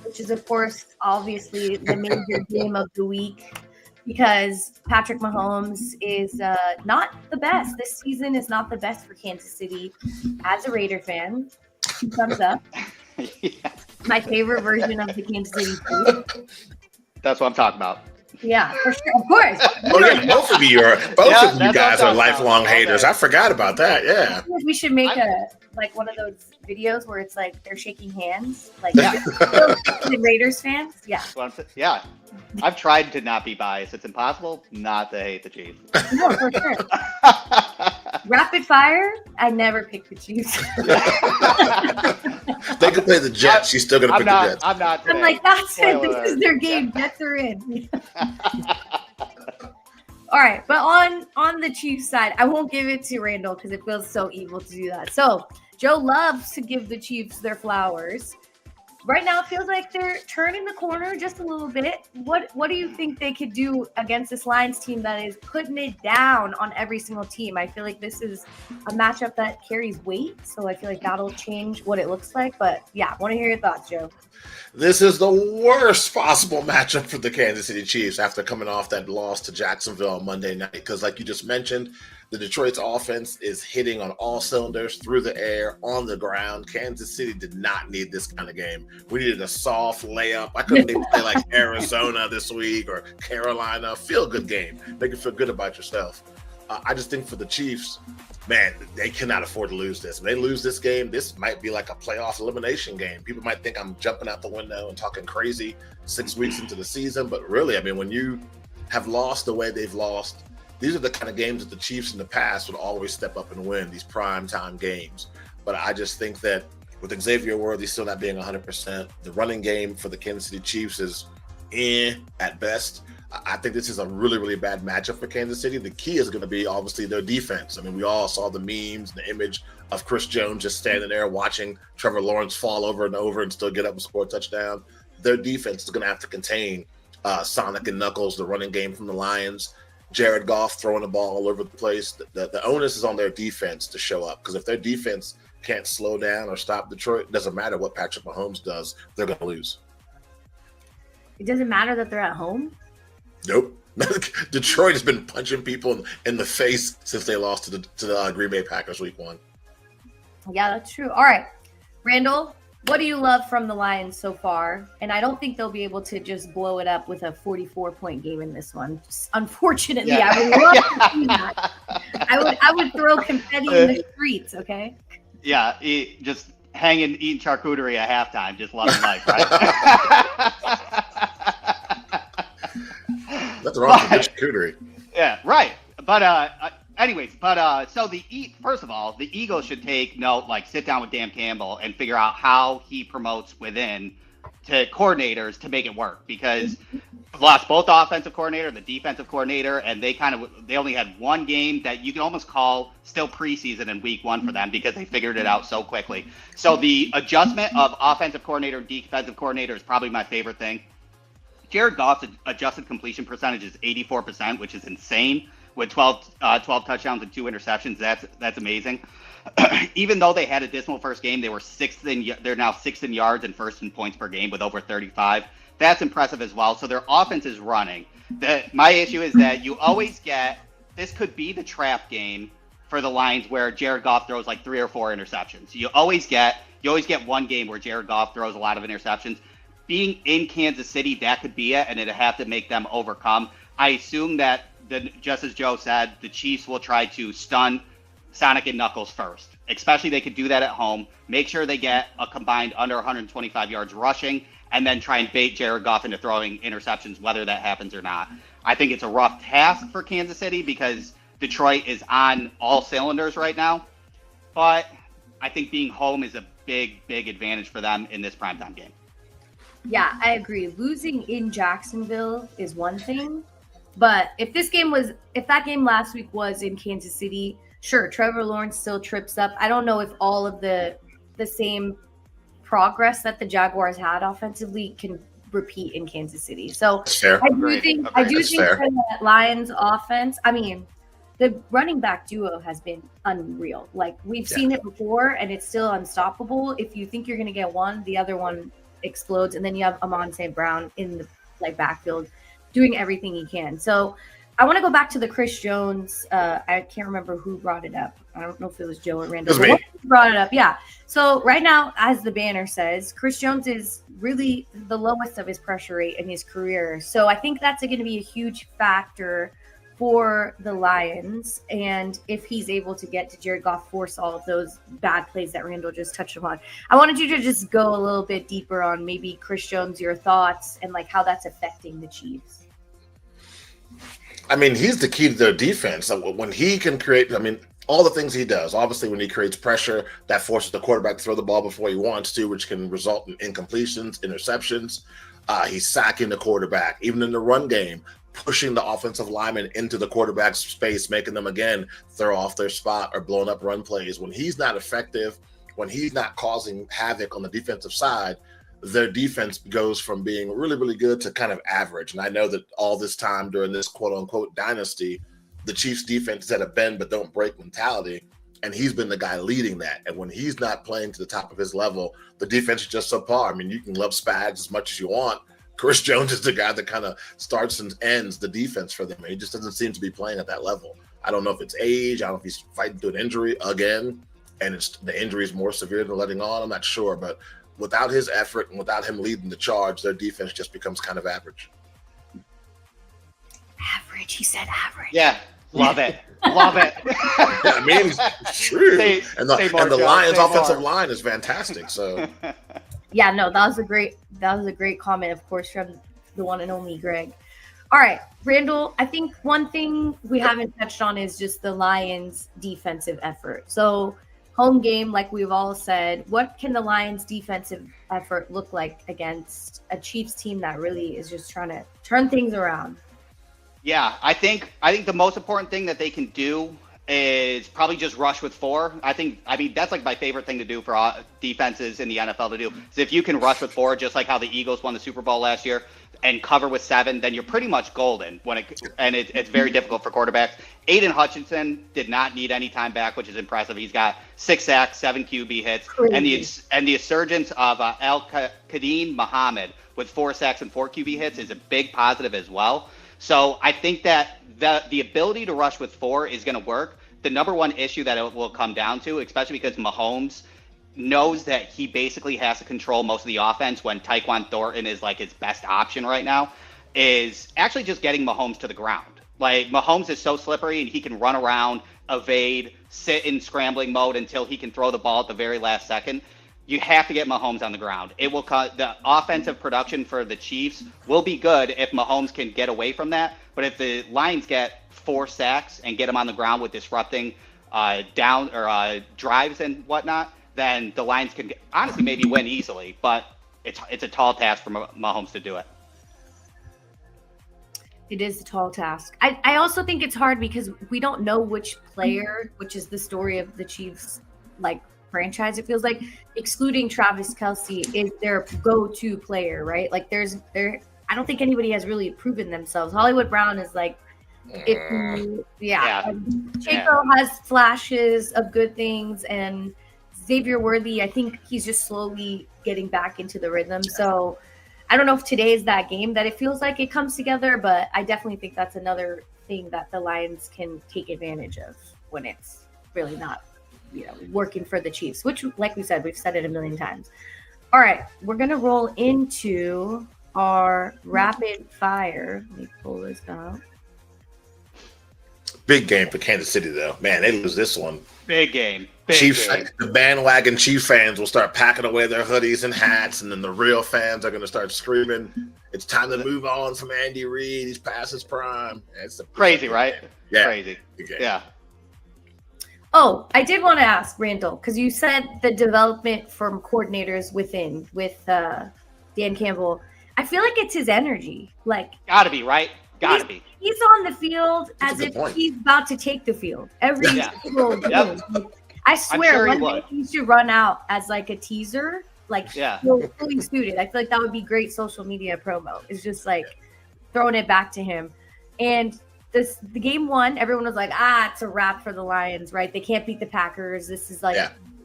which is, of course, obviously the major game of the week, because Patrick Mahomes is not the best. This season is not the best for Kansas City. As a Raider fan, 2 thumbs up. My favorite version of the Kansas City team. That's what I'm talking about. Yeah, for sure. Of course. Oh, yeah, both of you guys are lifelong haters. I forgot about that. Yeah. We should make one of those videos where it's like they're shaking hands, like the Raiders fans. Yeah. Yeah. I've tried to not be biased. It's impossible not to hate the Chiefs. No, for sure. Rapid fire, I never pick the Chiefs. They could play the Jets. She's still going to pick the Jets. I'm not. I'm like, that's it. This is their game. Jets are in. All right, but on the Chiefs side, I won't give it to Randall because it feels so evil to do that. So Joe loves to give the Chiefs their flowers. Right now, it feels like they're turning the corner just a little bit. What do you think they could do against this Lions team that is putting it down on every single team? I feel like this is a matchup that carries weight, so I feel like that'll change what it looks like. But yeah, I want to hear your thoughts, Joe. This is the worst possible matchup for the Kansas City Chiefs after coming off that loss to Jacksonville on Monday night. Because like you just mentioned, the Detroit's offense is hitting on all cylinders, through the air, on the ground. Kansas City did not need this kind of game. We needed a soft layup. I couldn't even play like Arizona this week or Carolina. Feel good game. Make you feel good about yourself. I just think for the Chiefs, man, they cannot afford to lose this. If they lose this game, this might be like a playoff elimination game. People might think I'm jumping out the window and talking crazy 6 weeks into the season. But really, I mean, when you have lost the way they've lost, these are the kind of games that the Chiefs in the past would always step up and win, these primetime games. But I just think that with Xavier Worthy still not being 100%, the running game for the Kansas City Chiefs is at best. I think this is a really, really bad matchup for Kansas City. The key is going to be obviously their defense. I mean, we all saw the memes, the image of Chris Jones just standing there watching Trevor Lawrence fall over and over and still get up and score a touchdown. Their defense is going to have to contain Sonic and Knuckles, the running game from the Lions. Jared Goff throwing the ball all over the place. The onus is on their defense to show up, because if their defense can't slow down or stop Detroit, it doesn't matter what Patrick Mahomes does, they're going to lose. It doesn't matter that they're at home? Nope. Detroit has been punching people in the face since they lost to the Green Bay Packers week 1. Yeah, that's true. All right, Randall, what do you love from the Lions so far? And I don't think they'll be able to just blow it up with a 44-point game in this one. Just, unfortunately, Yeah. I would love to see that. I would throw confetti in the streets, okay? Yeah, just hanging, eating charcuterie at halftime, just loving life, right? Nothing wrong with charcuterie. Yeah, right. But so first of all, the Eagles should take note, like sit down with Dan Campbell and figure out how he promotes within to coordinators to make it work, because lost both the offensive coordinator, the defensive coordinator, and they only had one game that you can almost call still preseason in week 1 for them, because they figured it out so quickly. So the adjustment of offensive coordinator and defensive coordinator is probably my favorite thing. Jared Goff's adjusted completion percentage is 84%, which is insane, with 12 touchdowns and 2 interceptions. That's amazing. Even though they had a dismal first game, they're now 6th in yards and 1st in points per game with over 35. That's impressive as well. So their offense is running. My issue is that you always get, this could be the trap game for the Lions where Jared Goff throws like 3 or 4 interceptions. You always get one game where Jared Goff throws a lot of interceptions. Being in Kansas City, that could be it, and it'd have to make them overcome. I assume that, just as Joe said, the Chiefs will try to stun Sonic and Knuckles first. Especially they could do that at home. Make sure they get a combined under 125 yards rushing, and then try and bait Jared Goff into throwing interceptions, whether that happens or not. I think it's a rough task for Kansas City because Detroit is on all cylinders right now. But I think being home is a big, big advantage for them in this primetime game. Yeah, I agree. Losing in Jacksonville is one thing, but if that game last week was in Kansas City, sure, Trevor Lawrence still trips up. I don't know if all of the same progress that the Jaguars had offensively can repeat in Kansas City. So I do think that Lions offense, I mean, the running back duo has been unreal. Like we've seen it before, and it's still unstoppable. If you think you're going to get one, the other one explodes, and then you have Amon St. Brown in the backfield doing everything he can. So I want to go back to the Chris Jones. I can't remember who brought it up. I don't know if it was Joe or Randall. It was me. Brought it up. Yeah. So right now, as the banner says, Chris Jones is really the lowest of his pressure rate in his career. So I think that's going to be a huge factor for the Lions. And if he's able to get to Jared Goff, force all of those bad plays that Randall just touched upon. I wanted you to just go a little bit deeper on maybe Chris Jones, your thoughts, and like how that's affecting the Chiefs. I mean, he's the key to their defense. When he can create, I mean, all the things he does, obviously when he creates pressure, that forces the quarterback to throw the ball before he wants to, which can result in incompletions, interceptions. He's sacking the quarterback. Even in the run game, pushing the offensive lineman into the quarterback's space, making them, again, throw off their spot or blowing up run plays. When he's not effective, when he's not causing havoc on the defensive side, their defense goes from being really, really good to kind of average. And I know that all this time during this quote-unquote dynasty, the Chiefs' defense had a bend but don't break mentality, and he's been the guy leading that. And when he's not playing to the top of his level, the defense is just subpar. I mean, you can love Spags as much as you want. Chris Jones is the guy that kind of starts and ends the defense for them. He just doesn't seem to be playing at that level. I don't know if it's age. I don't know if he's fighting through an injury again, and the injury is more severe than letting on. I'm not sure, but without his effort and without him leading the charge, their defense just becomes kind of average. Average. He said average. Yeah. Love it. Love it. Yeah, I mean, it's true. And the Lions' offensive line is fantastic. So, yeah, no, that was a great comment, of course, from the one and only Greg. All right, Randall, I think one thing we haven't touched on is just the Lions' defensive effort. So, home game, like we've all said, what can the Lions' defensive effort look like against a Chiefs team that really is just trying to turn things around? Yeah, I think the most important thing that they can do is probably just rush with 4. I mean, that's like my favorite thing to do for defenses in the NFL to do. So if you can rush with 4, just like how the Eagles won the Super Bowl last year, and cover with 7, then you're pretty much golden. It's very difficult for quarterbacks. Aiden Hutchinson did not need any time back, which is impressive. He's got 6 sacks, 7 QB hits, and the insurgence of Al-Qadim Muhammad with 4 sacks and 4 QB hits is a big positive as well. So I think that the ability to rush with 4 is going to work. The number one issue that it will come down to, especially because Mahomes knows that he basically has to control most of the offense when Tyquan Thornton is like his best option right now, is actually just getting Mahomes to the ground. Like, Mahomes is so slippery, and he can run around, evade, sit in scrambling mode until he can throw the ball at the very last second. You have to get Mahomes on the ground. It will the offensive production for the Chiefs will be good if Mahomes can get away from that. But if the Lions get 4 sacks and get him on the ground with disrupting drives and whatnot, then the Lions can honestly maybe win easily. But it's a tall task for Mahomes to do it. It is a tall task. I also think it's hard because we don't know which player, which is the story of the Chiefs, like, franchise, it feels like, excluding Travis Kelce, is their go-to player, right? Like, I don't think anybody has really proven themselves. Hollywood Brown is like, Chico has flashes of good things, and Xavier Worthy, I think he's just slowly getting back into the rhythm. So I don't know if today is that game that it feels like it comes together, but I definitely think that's another thing that the Lions can take advantage of when it's really not, working for the Chiefs, which, like we said, we've said it a million times. All right, we're going to roll into our rapid fire. Let me pull this out. Big game for Kansas City, though. Man, they lose this one. Big game. The bandwagon Chief fans will start packing away their hoodies and hats, and then the real fans are going to start screaming, "It's time to move on from Andy Reid. He's past his prime." It's crazy, right? Yeah. Crazy. Yeah. Oh, I did want to ask Randall, because you said the development from coordinators with Dan Campbell. I feel like it's his energy. Like, gotta be, right? Gotta be. He's on the field as if he's about to take the field every single game. I swear, one day he should run out as like a teaser, like fully suited. I feel like that would be great social media promo. It's just like throwing it back to him. And the game 1, everyone was like, it's a wrap for the Lions, right? They can't beat the Packers. This is like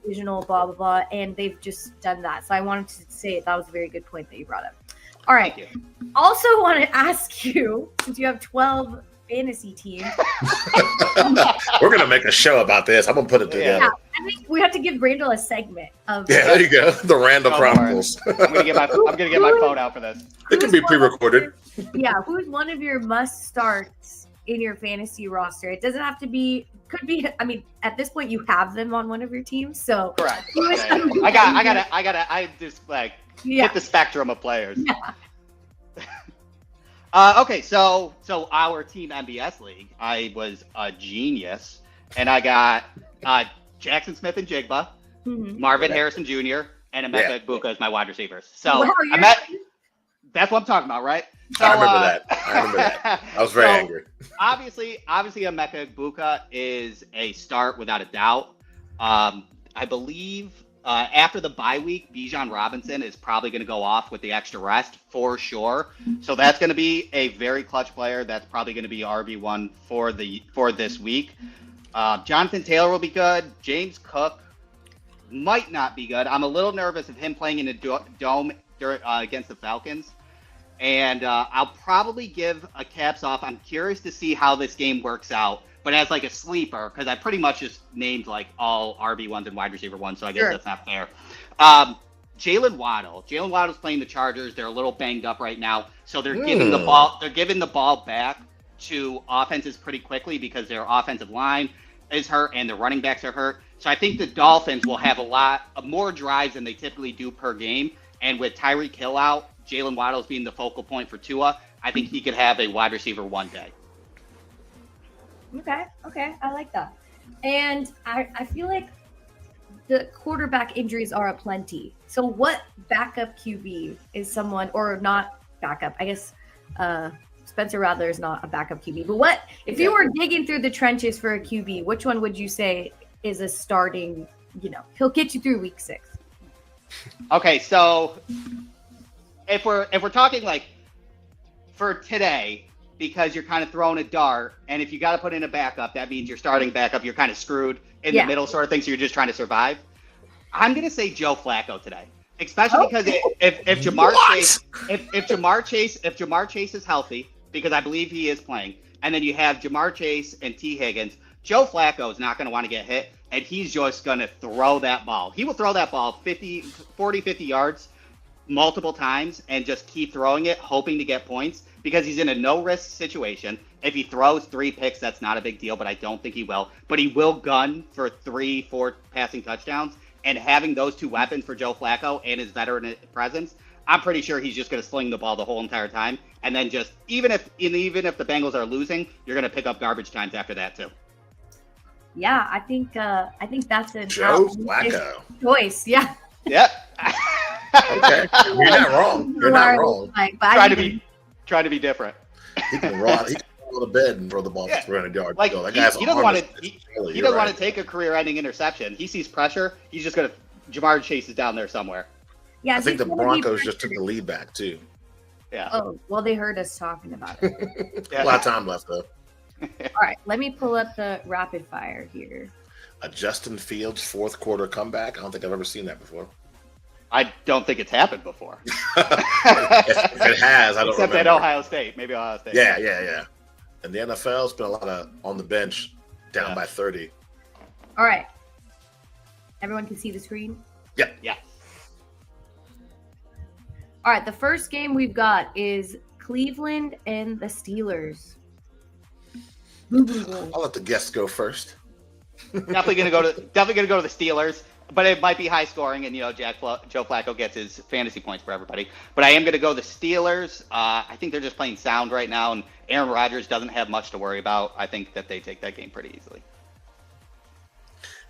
divisional, blah, blah, blah. And they've just done that. So I wanted to say that was a very good point that you brought up. All right. Also want to ask you, since you have 12 fantasy teams. We're going to make a show about this. I'm going to put it together. Yeah, I think we have to give Randall a segment of. Yeah, there you go. The Randall Chronicles. I'm going to get my phone out for this. It can be pre-recorded. Who's one of your must starts in your fantasy roster? It doesn't have to be. Could be. I mean, at this point, you have them on one of your teams, so correct. I just like hit the spectrum of players. Yeah. Okay, so our Team NBS League, I was a genius, and I got Jackson Smith and Jigba, Marvin Harrison Jr., and Emeka Egbuka as my wide receivers. So that's what I'm talking about, right? So, I remember that. I was very angry. Obviously, Emeka Egbuka is a start without a doubt. I believe after the bye week, Bijan Robinson is probably going to go off with the extra rest for sure. So that's going to be a very clutch player. That's probably going to be RB1 for this week. Jonathan Taylor will be good. James Cook might not be good. I'm a little nervous of him playing in a dome against the Falcons. And I'll probably give a caps off. I'm curious to see how this game works out. But as like a sleeper, because I pretty much just named like all RB1s and wide receiver 1, so I guess that's not fair. Jalen Waddle. Jalen Waddle's playing the Chargers. They're a little banged up right now, so they're giving the ball. They're giving the ball back to offenses pretty quickly because their offensive line is hurt and the running backs are hurt. So I think the Dolphins will have a lot more drives than they typically do per game. And with Tyreek Hill out, Jalen Waddle's being the focal point for Tua, I think he could have a wide receiver 1 day. Okay, I like that. And I feel like the quarterback injuries are aplenty. So what backup QB is someone, or not backup, I guess Spencer Rattler is not a backup QB, but what, if you were digging through the trenches for a QB, which one would you say is a starting, he'll get you through week 6? Okay, so if we're talking like for today, because you're kind of throwing a dart. And if you got to put in a backup, that means you're starting backup. You're kind of screwed in the middle sort of thing. So you're just trying to survive. I'm going to say Joe Flacco today, especially because if Jamar Chase is healthy, because I believe he is playing, and then you have Jamar Chase and T. Higgins, Joe Flacco is not going to want to get hit, and he's just going to throw that ball. He will throw that ball 50 yards multiple times and just keep throwing it, hoping to get points, because he's in a no-risk situation. If he throws 3 picks, that's not a big deal, but I don't think he will. But he will gun for 3-4 passing touchdowns, and having those 2 weapons for Joe Flacco and his veteran presence, I'm pretty sure he's just going to sling the ball the whole entire time. And then just, even if the Bengals are losing, you're going to pick up garbage times after that too. Yeah, I think that's a Joe Flacco choice. Yeah. Yep. Okay, you're not wrong. You're not wrong. Try to be different. He can roll to bed and throw the ball for 300 yards. Like, that he guy's doesn't want to. He Doesn't want to take a career-ending interception. He sees pressure. He's just gonna. Jamar Chase is down there somewhere. Yeah, I think the Broncos just took the lead back too. Yeah. Oh well, they heard us talking about it. A lot of time left though. All right, let me pull up the rapid fire here. A Justin Fields 4th quarter comeback. I don't think I've ever seen that before. I don't think it's happened before. If it has, I don't Except remember. at Ohio State. Maybe Ohio State. Yeah. And the NFL, it's been a lot of on the bench, down by 30. All right. Everyone can see the screen? Yep. Yeah. All right, the first game we've got is Cleveland and the Steelers. I'll let the guests go first. Definitely gonna go to the Steelers, but it might be high scoring, and Joe Flacco gets his fantasy points for everybody. But I am gonna go the Steelers. I think they're just playing sound right now, and Aaron Rodgers doesn't have much to worry about. I think that they take that game pretty easily.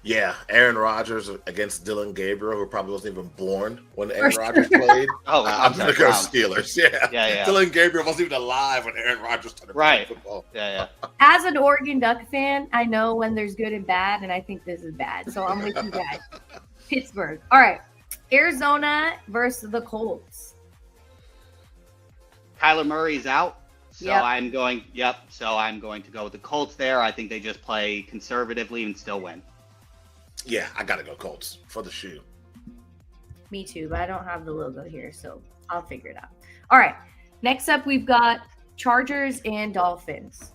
Yeah, Aaron Rodgers against Dylan Gabriel, who probably wasn't even born when Aaron Rodgers played. I'm going to go Steelers. Yeah. Dylan Gabriel wasn't even alive when Aaron Rodgers started playing football. Yeah. As an Oregon Duck fan, I know when there's good and bad, and I think this is bad. So I'm with you guys. Pittsburgh. All right. Arizona versus the Colts. Kyler Murray's out. So I'm going to go with the Colts there. I think they just play conservatively and still win. Yeah, I got to go Colts for the shoe. Me too, but I don't have the logo here, so I'll figure it out. All right. Next up, we've got Chargers and Dolphins.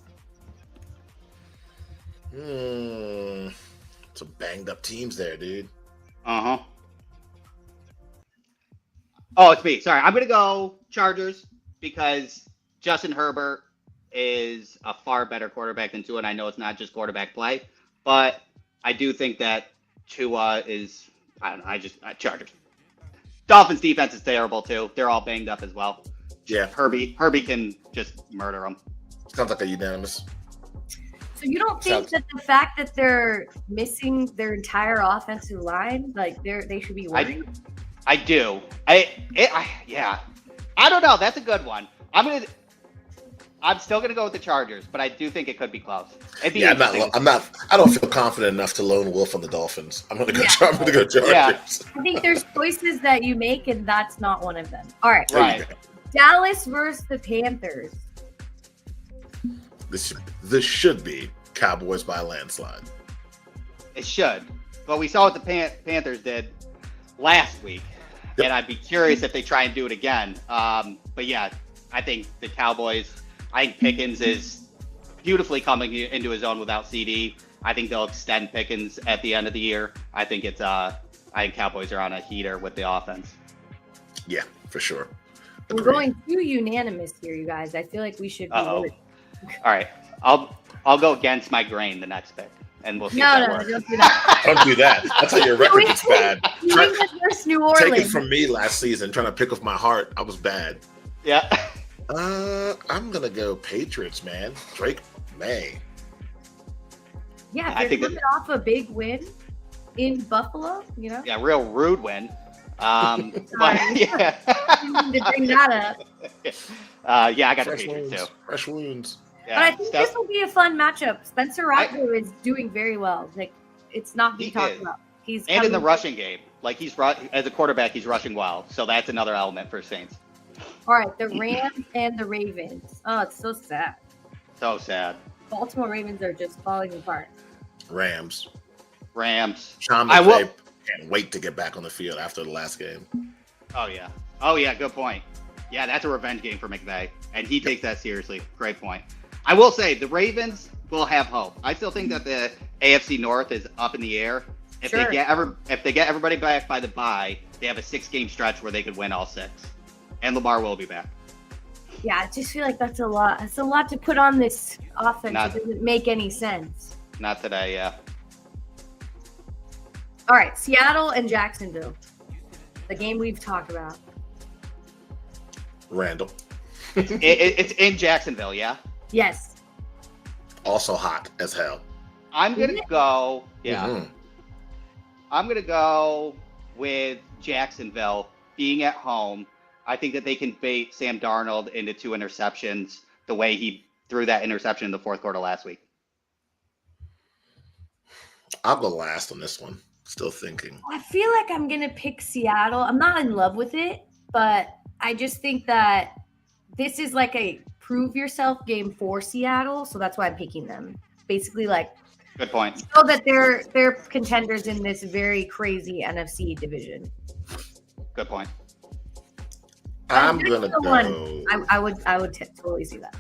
Some banged up teams there, dude. Uh-huh. Oh, it's me. Sorry. I'm going to go Chargers because Justin Herbert is a far better quarterback than Tua, and I know it's not just quarterback play, but I do think that Tua is, Chargers. Dolphins defense is terrible too. They're all banged up as well. Yeah. Herbie can just murder them. Sounds like a unanimous. So you don't think that the fact that they're missing their entire offensive line, like they should be worried? I do. Yeah. I don't know. That's a good one. I'm still gonna go with the Chargers, but I do think it could be close. I don't feel confident enough to lone wolf on the Dolphins. I'm gonna go Chargers. Yeah. I think there's choices that you make, and that's not one of them. All right. Dallas versus the Panthers. This should be Cowboys by a landslide. It should, but we saw what the Panthers did last week, and I'd be curious if they try and do it again. But yeah, I think the Cowboys. I think Pickens is beautifully coming into his own without CD. I think they'll extend Pickens at the end of the year. I think Cowboys are on a heater with the offense. Yeah, for sure. We're going too unanimous here, you guys. I feel like we should be. All right, I'll go against my grain the next pick, and we'll see. No, don't do that. Don't do that. That's how your record gets bad. New Orleans. Take it from me last season, trying to pick with my heart. I was bad. Yeah. I'm gonna go Patriots, man. Drake May. Yeah, they're coming off a big win in Buffalo. Yeah, real rude win. But yeah, to bring that up. Yeah, I got the Patriots too. Fresh wounds. Yeah, but I think this will be a fun matchup. Spencer Rattler is doing very well. Like it's not being talked about. In the rushing game, like as a quarterback, he's rushing well. So that's another element for Saints. All right, the Rams and the Ravens. Oh, it's so sad. So sad. Baltimore Ravens are just falling apart. Rams. I Sean McVay will. can't wait to get back on the field after the last game. Oh yeah. Good point. Yeah, that's a revenge game for McVay, and he takes that seriously. Great point. I will say the Ravens will have hope. I still think that the AFC North is up in the air. If Sure. they get everybody back by the bye, they have a 6-game stretch where they could win all 6, and Lamar will be back. Yeah, I just feel like that's a lot. It's a lot to put on this offense. It doesn't make any sense. Not today, yeah. All right, Seattle and Jacksonville. The game we've talked about. Randall. It's in Jacksonville, yeah. Yes. Also hot as hell. I'm gonna go. Yeah. Mhm. I'm going to go with Jacksonville being at home. I think that they can bait Sam Darnold into 2 interceptions the way he threw that interception in the fourth quarter last week. I'll go last on this one. Still thinking. I feel like I'm going to pick Seattle. I'm not in love with it, but I just think that this is like a prove yourself game for Seattle. So that's why I'm picking them. Basically, like, Good point. so that they're contenders in this very crazy NFC division. Good point. I'm That's gonna the go. one. I would totally see that.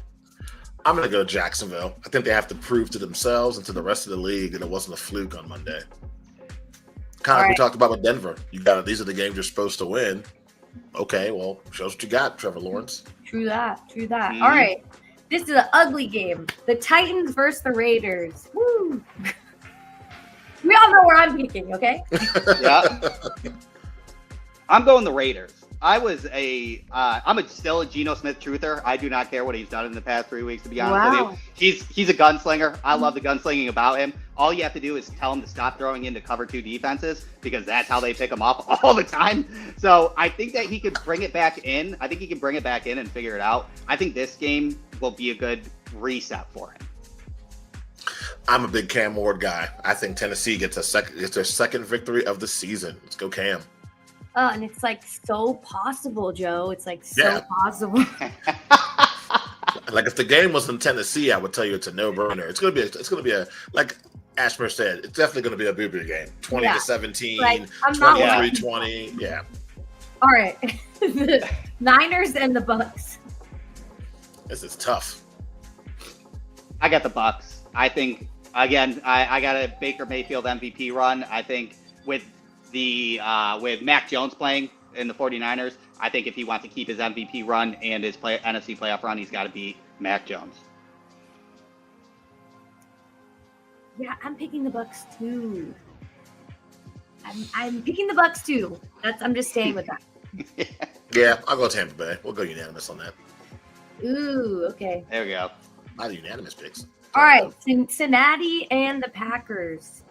I'm gonna go Jacksonville. I think they have to prove to themselves and to the rest of the league that it wasn't a fluke on Monday. Kind of like we talked about with Denver. These are the games you're supposed to win. Okay, well, show us what you got, Trevor Lawrence. True that. Mhm. All right. This is an ugly game. The Titans versus the Raiders. Woo! We all know where I'm picking, okay? Yeah. I'm going the Raiders. I'm still a Geno Smith truther. I do not care what he's done in the past 3 weeks, to be honest with you. He's a gunslinger. I love the gunslinging about him. All you have to do is tell him to stop throwing into cover 2 defenses because that's how they pick him up all the time. So I think that he could bring it back in. I think he can bring it back in and figure it out. I think this game will be a good reset for him. I'm a big Cam Ward guy. I think Tennessee gets their second victory of the season. Let's go, Cam. And it's like so possible, Joe. It's like so Yeah. possible. Like if the game was in Tennessee, I would tell you it's a no-brainer. It's gonna be a like Ashmere said, it's definitely gonna be a booby game. 20-17, Like, I'm not 23-20. Yeah. All right. The Niners and the Bucs. This is tough. I got the Bucs. I think again, I got a Baker Mayfield MVP run. I think with Mac Jones playing in the 49ers, I think if he wants to keep his MVP run and his NFC playoff run, he's got to beat Mac Jones. Yeah, I'm picking the Bucs too. I'm picking the Bucs too. I'm just staying with that. Yeah, I'll go Tampa Bay. We'll go unanimous on that. Ooh, okay. There we go. Not unanimous picks. All right, Cincinnati and the Packers.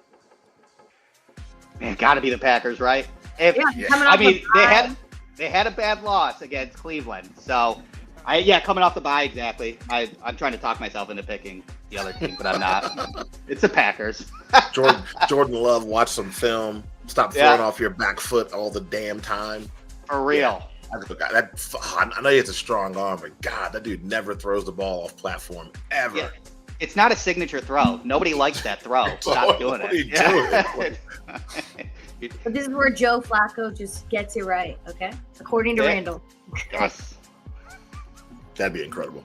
Man, got to be the Packers, right? Yeah, coming off I mean, the bye. they had a bad loss against Cleveland, so coming off the bye, exactly. I'm trying to talk myself into picking the other team, but I'm not. It's the Packers. Jordan Love, watch some film. Stop throwing off your back foot all the damn time. For real. Yeah. I know he has a strong arm, but God, that dude never throws the ball off platform ever. Yeah. It's not a signature throw. Nobody likes that throw. Stop doing What are you it. But this is where Joe Flacco just gets it right, okay? According to Randall. Yes. That'd be incredible.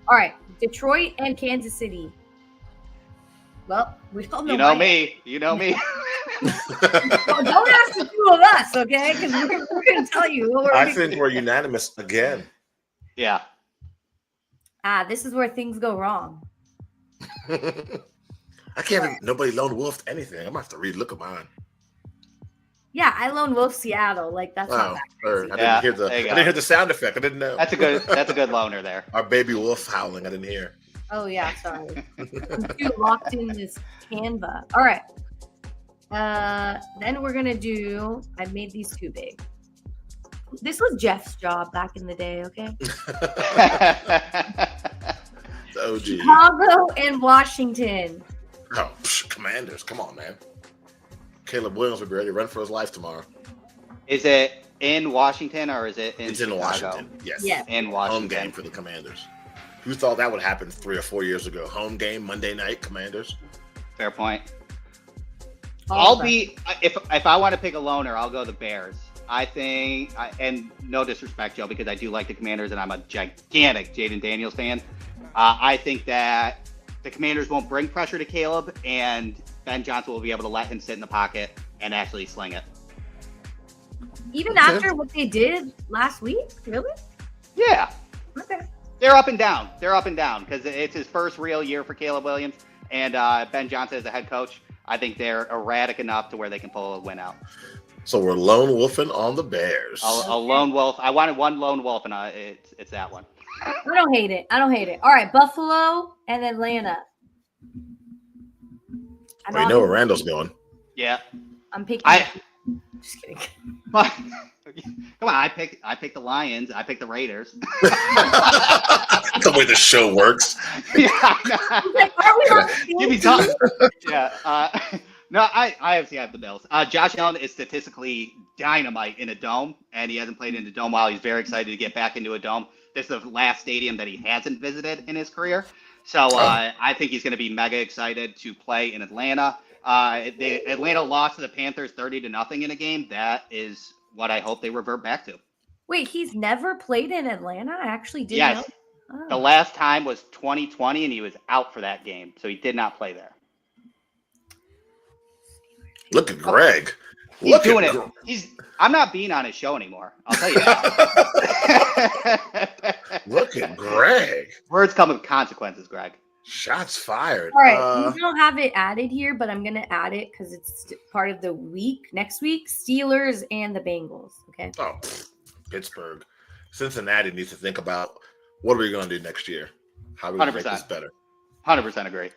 All right, Detroit and Kansas City. Well, we all know. You know me. You know me. Well, don't ask the two of us, okay? Because we're going to tell you. What I think we're unanimous again. Yeah. This is where things go wrong. I can't. Nobody lone wolfed anything. I'm gonna have to relook at mine. Yeah, I lone wolf Seattle. Like that's not that crazy. I didn't hear the sound effect. I didn't know. That's a good loner there. Our baby wolf howling. I didn't hear. Oh yeah, sorry. I'm too locked in this Canva. All right. Then we're gonna do. I made these too big. This was Jeff's job back in the day. Okay. OG. Chicago and Washington. Oh, Commanders. Come on, man. Caleb Williams will be ready to run for his life tomorrow. Is it in Washington or is it in It's in Chicago? Washington. Yes. Yeah. In Washington. Home game for the Commanders. Who thought that would happen 3 or 4 years ago? Home game, Monday night, Commanders. Fair point. Awesome. If I want to pick a loner, I'll go the Bears. I think, and no disrespect, Joe, because I do like the Commanders and I'm a gigantic Jaden Daniels fan. I think that the Commanders won't bring pressure to Caleb, and Ben Johnson will be able to let him sit in the pocket and actually sling it. Even after what they did last week? Really? Yeah. Okay. They're up and down. They're up and down because it's his first real year for Caleb Williams, and Ben Johnson as a head coach. I think they're erratic enough to where they can pull a win out. So we're lone wolfing on the Bears. A lone wolf. I wanted one lone wolf, and it's that one. I don't hate it. All right, Buffalo and Atlanta. You know where Randall's going. Yeah. I'm picking. Just kidding. Come on, I picked the Lions. I picked the Raiders. The way the show works. Yeah. Like, are we on the same Give me team? time. Yeah. No, I obviously have the Bills. Josh Allen is statistically dynamite in a dome, and he hasn't played in a dome while. He's very excited to get back into a dome. This is the last stadium that he hasn't visited in his career. So I think he's going to be mega excited to play in Atlanta. Atlanta lost to the Panthers 30-0 in a game. That is what I hope they revert back to. Wait, he's never played in Atlanta? I actually didn't Yes. know. Oh. The last time was 2020, and he was out for that game, so he did not play there. Look at Greg. He's doing it. I'm not being on his show anymore. I'll tell you that. Look at Greg. Words come with consequences, Greg. Shots fired. All right, we don't have it added here, but I'm going to add it because it's part of the week. Next week, Steelers and the Bengals. Okay. Oh, Pittsburgh. Cincinnati needs to think about what are we going to do next year? How are we going to make this better? 100% agree.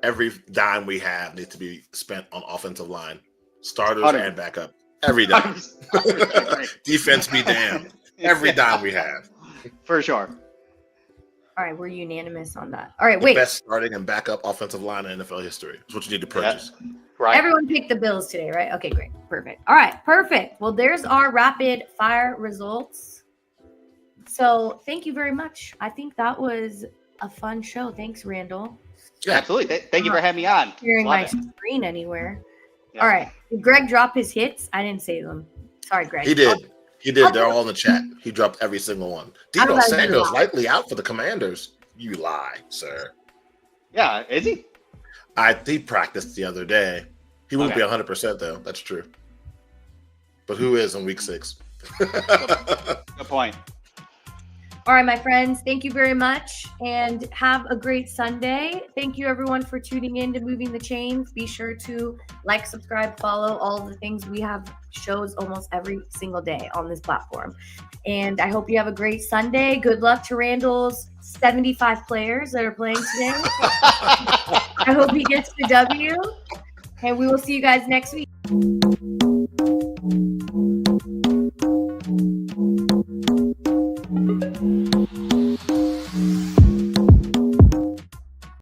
Every dime we have needs to be spent on offensive line, starters 100%. and backup. Every dime. 100%. Defense be damned. Every dime we have. For sure. All right, we're unanimous on that. All right, The wait. best starting and backup offensive line in NFL history. That's what you need to purchase. Yeah. Right. Everyone picked the Bills today, right? Okay, great. Perfect. All right, perfect. Well, there's our rapid fire results. So thank you very much. I think that was a fun show. Thanks, Randall. Yeah. Absolutely. Thank you for having me on. Sharing Love my it. screen anywhere. Yeah. All right. Did Greg drop his hits? I didn't say them. Sorry, Greg. He did. He did. They're all in the chat. He dropped every single one. I don't Debo know. Samuel's likely out for the Commanders. You lie, sir. Yeah, is he? He practiced the other day. He won't be 100% though. That's true. But who is in week 6? Good point. All right, my friends, thank you very much and have a great Sunday. Thank you, everyone, for tuning in to Moving the Chains. Be sure to like, subscribe, follow all of the things. We have shows almost every single day on this platform. And I hope you have a great Sunday. Good luck to Randall's 75 players that are playing today. I hope he gets the W. And we will see you guys next week.